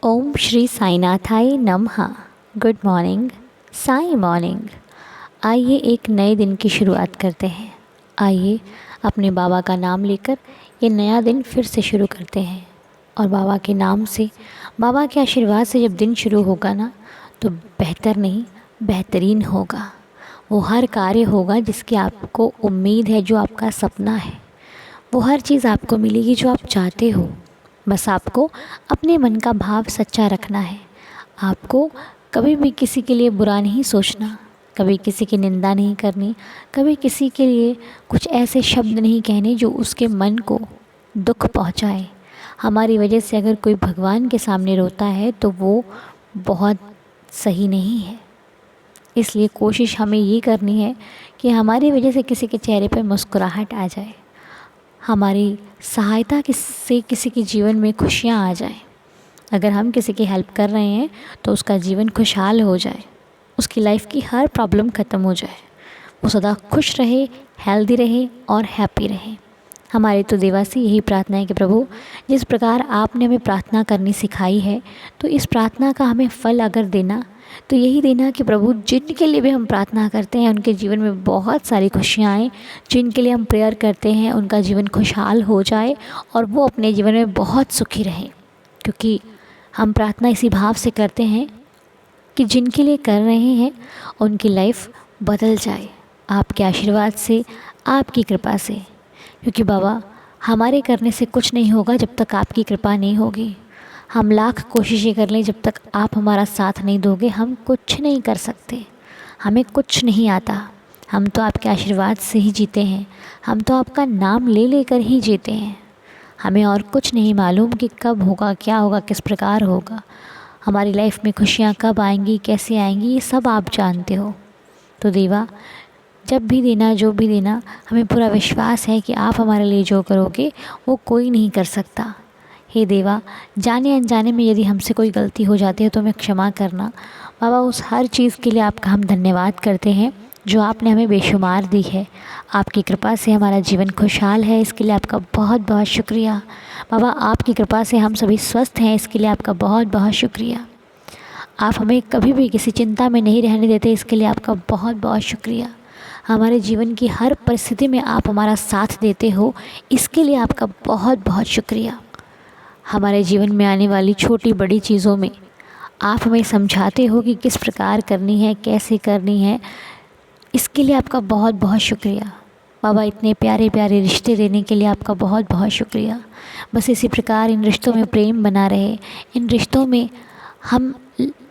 ओम श्री साईनाथाय नमः। Good morning, Sai morning. आइए एक नए दिन की शुरुआत करते हैं। आइए अपने बाबा का नाम लेकर ये नया दिन फिर से शुरू करते हैं। और बाबा के नाम से, बाबा के आशीर्वाद से जब दिन शुरू होगा ना, तो बेहतर नहीं बेहतरीन होगा। वो हर कार्य होगा जिसकी आपको उम्मीद है, जो आपका सपना है। वो हर चीज़ आपको मिलेगी जो आप चाहते हो। बस आपको अपने मन का भाव सच्चा रखना है। आपको कभी भी किसी के लिए बुरा नहीं सोचना, कभी किसी की निंदा नहीं करनी, कभी किसी के लिए कुछ ऐसे शब्द नहीं कहने जो उसके मन को दुख पहुंचाए। हमारी वजह से अगर कोई भगवान के सामने रोता है तो वो बहुत सही नहीं है। इसलिए कोशिश हमें ये करनी है कि हमारी वजह से किसी के चेहरे पर मुस्कुराहट आ जाए, हमारी सहायता से किसी के जीवन में खुशियाँ आ जाएं। अगर हम किसी की हेल्प कर रहे हैं तो उसका जीवन खुशहाल हो जाए, उसकी लाइफ की हर प्रॉब्लम ख़त्म हो जाए, वो सदा खुश रहे, हेल्दी रहे और हैप्पी रहे। हमारी तो देवा से यही प्रार्थना है कि प्रभु, जिस प्रकार आपने हमें प्रार्थना करनी सिखाई है, तो इस प्रार्थना का हमें फल अगर देना तो यही देना कि प्रभु, जिनके लिए भी हम प्रार्थना करते हैं उनके जीवन में बहुत सारी खुशियाँ आएँ। जिनके लिए हम प्रेयर करते हैं उनका जीवन खुशहाल हो जाए और वो अपने जीवन में बहुत सुखी रहे। क्योंकि हम प्रार्थना इसी भाव से करते हैं कि जिनके लिए कर रहे हैं उनकी लाइफ बदल जाए, आपके आशीर्वाद से, आपकी कृपा से। क्योंकि बाबा, हमारे करने से कुछ नहीं होगा जब तक आपकी कृपा नहीं होगी। हम लाख कोशिशें कर लें, जब तक आप हमारा साथ नहीं दोगे हम कुछ नहीं कर सकते। हमें कुछ नहीं आता, हम तो आपके आशीर्वाद से ही जीते हैं। हम तो आपका नाम ले लेकर ही जीते हैं। हमें और कुछ नहीं मालूम कि कब होगा, क्या होगा, किस प्रकार होगा, हमारी लाइफ में खुशियाँ कब आएंगी, कैसे आएंगी, ये सब आप जानते हो। तो देवा, जब भी देना, जो भी देना, हमें पूरा विश्वास है कि आप हमारे लिए जो करोगे वो कोई नहीं कर सकता। हे देवा, जाने अनजाने में यदि हमसे कोई गलती हो जाती है तो हमें क्षमा करना। बाबा, उस हर चीज़ के लिए आपका हम धन्यवाद करते हैं जो आपने हमें बेशुमार दी है। आपकी कृपा से हमारा जीवन खुशहाल है, इसके लिए आपका बहुत बहुत शुक्रिया। बाबा, आपकी कृपा से हम सभी स्वस्थ हैं, इसके लिए आपका बहुत बहुत शुक्रिया। आप हमें कभी भी किसी चिंता में नहीं रहने देते, इसके लिए आपका बहुत बहुत शुक्रिया। हमारे जीवन की हर परिस्थिति में आप हमारा साथ देते हो, इसके लिए आपका बहुत बहुत शुक्रिया। हमारे जीवन में आने वाली छोटी बड़ी चीज़ों में आप हमें समझाते हो कि किस प्रकार करनी है, कैसे करनी है, इसके लिए आपका बहुत बहुत शुक्रिया। बाबा, इतने प्यारे प्यारे रिश्ते देने के लिए आपका बहुत बहुत शुक्रिया। बस इसी प्रकार इन रिश्तों में प्रेम बना रहे, इन रिश्तों में हम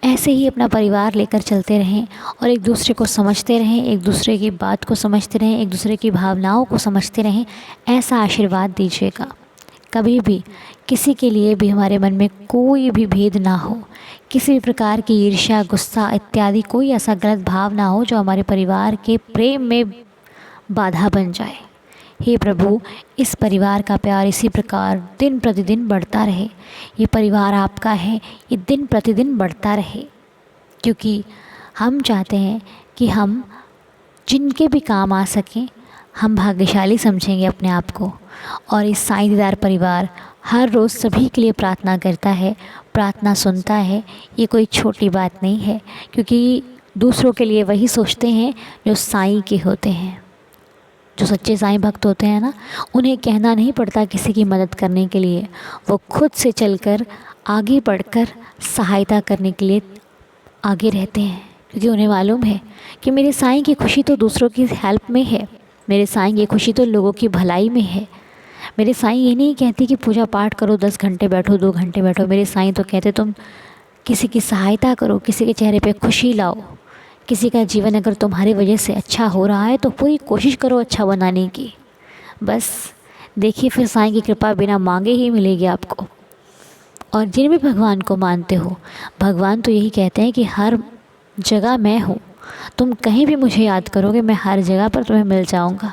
ऐसे ही अपना परिवार लेकर चलते रहें और एक दूसरे को समझते रहें, एक दूसरे की बात को समझते रहें, एक दूसरे की भावनाओं को समझते रहें। ऐसा आशीर्वाद दीजिएगा। कभी भी किसी के लिए भी हमारे मन में कोई भी भेद ना हो, किसी भी प्रकार की ईर्ष्या, गुस्सा इत्यादि कोई ऐसा गलत भाव ना हो जो हमारे परिवार के प्रेम में बाधा बन जाए। हे प्रभु, इस परिवार का प्यार इसी प्रकार दिन प्रतिदिन बढ़ता रहे। ये परिवार आपका है, ये दिन प्रतिदिन बढ़ता रहे। क्योंकि हम चाहते हैं कि हम जिनके भी काम आ सकें, हम भाग्यशाली समझेंगे अपने आप को। और इस साईं दीदार परिवार हर रोज़ सभी के लिए प्रार्थना करता है, प्रार्थना सुनता है। ये कोई छोटी बात नहीं है, क्योंकि दूसरों के लिए वही सोचते हैं जो साईं के होते हैं। जो सच्चे साईं भक्त होते हैं ना, उन्हें कहना नहीं पड़ता किसी की मदद करने के लिए। वो खुद से चलकर आगे बढ़कर सहायता करने के लिए आगे रहते हैं। क्योंकि उन्हें मालूम है कि मेरे साईं की खुशी तो दूसरों की हेल्प में है, मेरे साईं की खुशी तो लोगों की भलाई में है। मेरे साईं ये नहीं कहती कि पूजा पाठ करो, 10 घंटे बैठो, 2 घंटे बैठो। मेरे साईं तो कहते तुम किसी की सहायता करो, किसी के चेहरे पे खुशी लाओ। किसी का जीवन अगर तुम्हारी वजह से अच्छा हो रहा है तो पूरी कोशिश करो अच्छा बनाने की। बस देखिए, फिर साईं की कृपा बिना मांगे ही मिलेगी आपको। और जिन भी भगवान को मानते हो, भगवान तो यही कहते हैं कि हर जगह मैं हूँ, तुम कहीं भी मुझे याद करोगे, मैं हर जगह पर तुम्हें मिल जाऊँगा।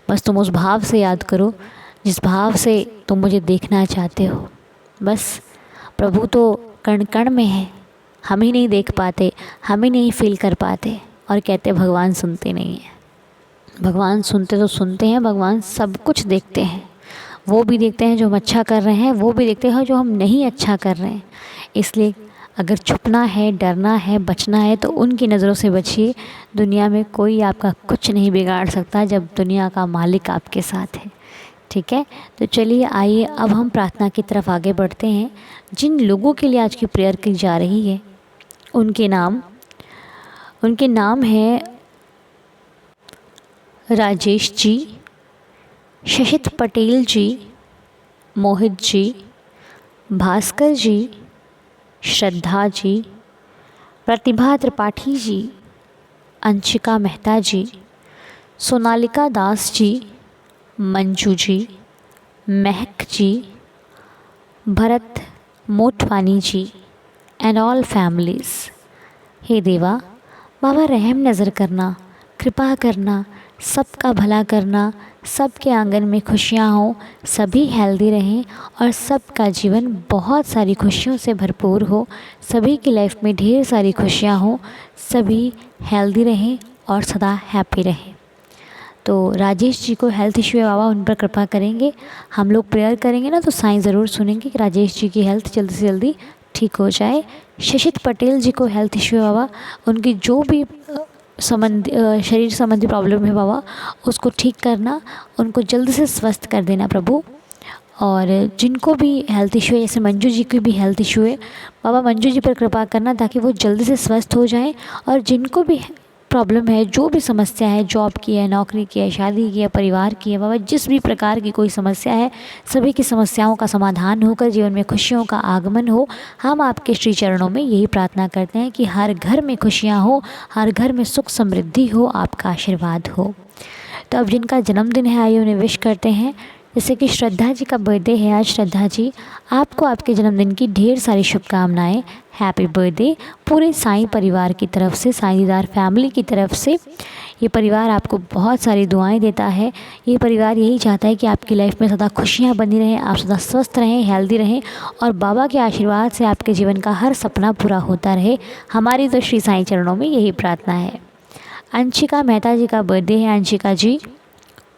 बस तुम उस भाव से याद करो जिस भाव से तुम मुझे देखना चाहते हो। बस प्रभु तो कण कण में है, हम ही नहीं देख पाते, हम ही नहीं फील कर पाते, और कहते भगवान सुनते नहीं हैं। भगवान सुनते तो सुनते हैं, भगवान सब कुछ देखते हैं। वो भी देखते हैं जो हम अच्छा कर रहे हैं, वो भी देखते हैं जो हम नहीं अच्छा कर रहे हैं। इसलिए अगर छुपना है, डरना है, बचना है तो उनकी नज़रों से बचिए। दुनिया में कोई आपका कुछ नहीं बिगाड़ सकता जब दुनिया का मालिक आपके साथ है। ठीक है, तो चलिए आइए अब हम प्रार्थना की तरफ आगे बढ़ते हैं। जिन लोगों के लिए आज की प्रेयर की जा रही है उनके नाम हैं राजेश जी, शशित पटेल जी, मोहित जी, भास्कर जी, श्रद्धा जी, प्रतिभा त्रिपाठी जी, अंशिका मेहता जी, सोनालिका दास जी, मंजू जी, महक जी, भरत मोटवानी जी एंड ऑल फैमिलीज़। हे देवा, बाबा रहम नज़र करना, कृपा करना, सबका भला करना, सबके आंगन में खुशियाँ हों, सभी हेल्दी रहें और सबका जीवन बहुत सारी खुशियों से भरपूर हो, सभी की लाइफ में ढेर सारी खुशियाँ हों, सभी हेल्दी रहें और सदा हैप्पी रहें। तो राजेश जी को हेल्थ इशू है बाबा, उन पर कृपा करेंगे। हम लोग प्रेयर करेंगे ना तो साईं ज़रूर सुनेंगे कि राजेश जी की हेल्थ जल्दी से जल्दी ठीक हो जाए। शशित पटेल जी को हेल्थ इशू है बाबा, उनकी जो भी शरीर संबंधी प्रॉब्लम है बाबा, उसको ठीक करना, उनको जल्दी से स्वस्थ कर देना प्रभु। और जिनको भी हेल्थ इशू है, जैसे मंजू जी की भी हेल्थ इशू है बाबा, मंजू जी पर कृपा करना ताकि वो जल्दी से स्वस्थ हो जाएं। और जिनको भी प्रॉब्लम है, जो भी समस्या है, जॉब की है, नौकरी की है, शादी की है, परिवार की है बाबा, जिस भी प्रकार की कोई समस्या है, सभी की समस्याओं का समाधान होकर जीवन में खुशियों का आगमन हो। हम आपके श्री चरणों में यही प्रार्थना करते हैं कि हर घर में खुशियाँ हो, हर घर में सुख समृद्धि हो, आपका आशीर्वाद हो। तो अब जिनका जन्मदिन है आइए उन्हें विश करते हैं। जैसे कि श्रद्धा जी का बर्थडे है आज। श्रद्धा जी, आपको आपके जन्मदिन की ढेर सारी शुभकामनाएं। हैप्पी बर्थडे पूरे साईं परिवार की तरफ से, साईंदार फैमिली की तरफ से। ये परिवार आपको बहुत सारी दुआएं देता है। ये परिवार यही चाहता है कि आपकी लाइफ में सदा खुशियाँ बनी रहें, आप सदा स्वस्थ रहें, हेल्दी रहें और बाबा के आशीर्वाद से आपके जीवन का हर सपना पूरा होता रहे। हमारी तो श्री साईं चरणों में यही प्रार्थना है। अंशिका मेहता जी का बर्थडे है। अंशिका जी,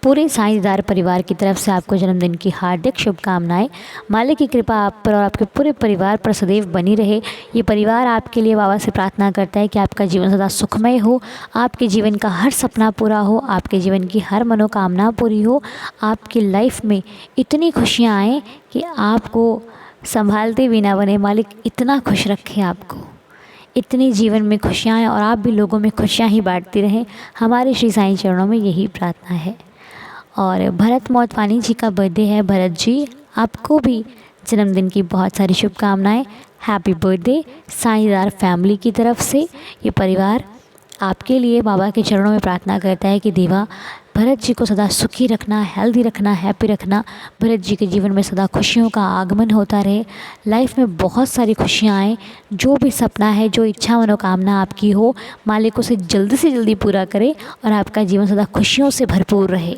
पूरे साईंदार परिवार की तरफ से आपको जन्मदिन की हार्दिक शुभकामनाएं। मालिक की कृपा आप पर और आपके पूरे परिवार पर सदैव बनी रहे। ये परिवार आपके लिए बाबा से प्रार्थना करता है कि आपका जीवन सदा सुखमय हो, आपके जीवन का हर सपना पूरा हो, आपके जीवन की हर मनोकामना पूरी हो, आपकी लाइफ में इतनी खुशियाँ आएँ कि आपको संभालते भी ना बने। मालिक इतना खुश रखे आपको, इतनी जीवन में खुशियाँ आएँ और आप भी लोगों में खुशियाँ ही बांटती रहें। हमारे श्री साईं चरणों में यही प्रार्थना है। और भरत मोटवानी जी का बर्थडे है। भरत जी, आपको भी जन्मदिन की बहुत सारी शुभकामनाएं। हैप्पी बर्थडे साईंदार फैमिली की तरफ से। ये परिवार आपके लिए बाबा के चरणों में प्रार्थना करता है कि देवा भरत जी को सदा सुखी रखना, हेल्दी रखना, हैप्पी रखना। भरत जी के जीवन में सदा खुशियों का आगमन होता रहे, लाइफ में बहुत सारी खुशियाँ आएँ। जो भी सपना है, जो इच्छा मनोकामना आपकी हो, मालिक उसे जल्दी से जल्दी पूरा करे और आपका जीवन सदा खुशियों से भरपूर रहे।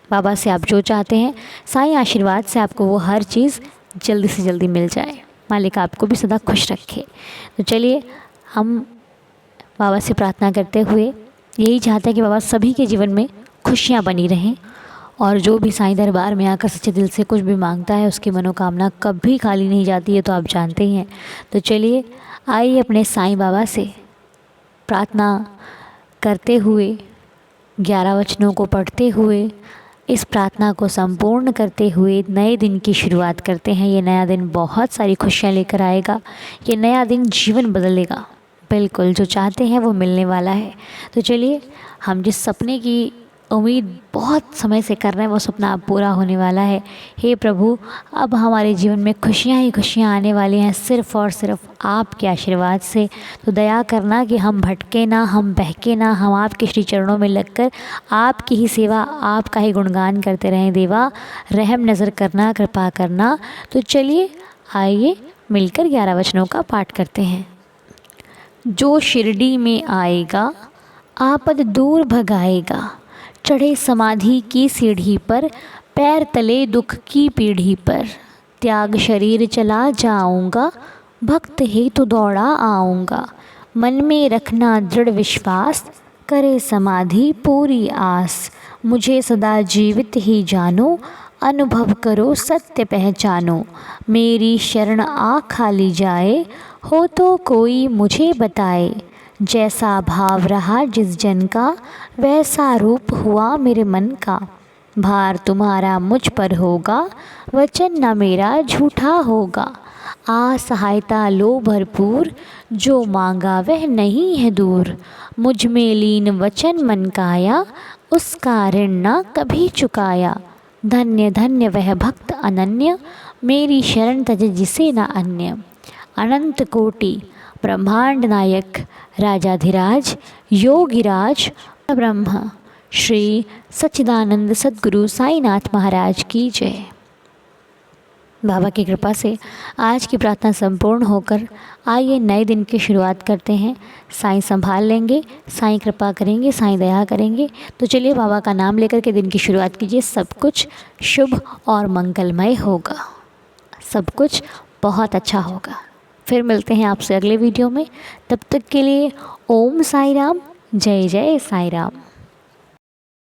बाबा से आप जो चाहते हैं, साईं आशीर्वाद से आपको वो हर चीज़ जल्दी से जल्दी मिल जाए। मालिक आपको भी सदा खुश रखे। तो चलिए हम बाबा से प्रार्थना करते हुए यही चाहते हैं कि बाबा सभी के जीवन में खुशियाँ बनी रहें और जो भी साईं दरबार में आकर सच्चे दिल से कुछ भी मांगता है उसकी मनोकामना कभी खाली नहीं जाती है, तो आप जानते ही हैं। तो चलिए आइए अपने साईं बाबा से प्रार्थना करते हुए, 11 वचनों को पढ़ते हुए, इस प्रार्थना को संपूर्ण करते हुए नए दिन की शुरुआत करते हैं। ये नया दिन बहुत सारी खुशियाँ लेकर आएगा। ये नया दिन जीवन बदलेगा। बिल्कुल जो चाहते हैं वो मिलने वाला है। तो चलिए हम जिस सपने की उम्मीद बहुत समय से कर रहे हैं वो सपना अब पूरा होने वाला है। हे प्रभु, अब हमारे जीवन में खुशियाँ ही खुशियाँ आने वाली हैं सिर्फ़ और सिर्फ आपके आशीर्वाद से। तो दया करना कि हम भटके ना, हम बहके ना, हम आपके श्री चरणों में लगकर आपकी ही सेवा, आपका ही गुणगान करते रहें। देवा रहम नज़र करना, कृपा करना। तो चलिए आइए मिलकर 11 वचनों का पाठ करते हैं। जो शिरडी में आएगा आपद दूर भगाएगा, चढ़े समाधि की सीढ़ी पर, पैर तले दुख की पीढ़ी पर। त्याग शरीर चला जाऊंगा, भक्त हेतु दौड़ा आऊँगा। मन में रखना दृढ़ विश्वास, करे समाधि पूरी आस। मुझे सदा जीवित ही जानो, अनुभव करो सत्य पहचानो, मेरी शरण आ खाली जाए, हो तो कोई मुझे बताए। जैसा भाव रहा जिस जन का, वैसा रूप हुआ मेरे मन का। भार तुम्हारा मुझ पर होगा, वचन न मेरा झूठा होगा। आ सहायता लो भरपूर, जो मांगा वह नहीं है दूर। मुझ में लीन वचन मन काया, उसका ऋण न कभी चुकाया। धन्य धन्य वह भक्त अनन्य, मेरी शरण तज जिसे न अन्य। अनंत कोटि ब्रह्मांड नायक, राजाधिराज योगिराज ब्रह्म, श्री सच्चिदानंद सद्गुरु साईनाथ महाराज की जय। बाबा की कृपा से आज की प्रार्थना संपूर्ण होकर आइए नए दिन की शुरुआत करते हैं। साईं संभाल लेंगे, साईं कृपा करेंगे, साईं दया करेंगे। तो चलिए बाबा का नाम लेकर के दिन की शुरुआत कीजिए। सब कुछ शुभ और मंगलमय होगा, सब कुछ बहुत अच्छा होगा। फिर मिलते हैं आपसे अगले वीडियो में। तब तक के लिए ओम साई राम, जय जय साई राम।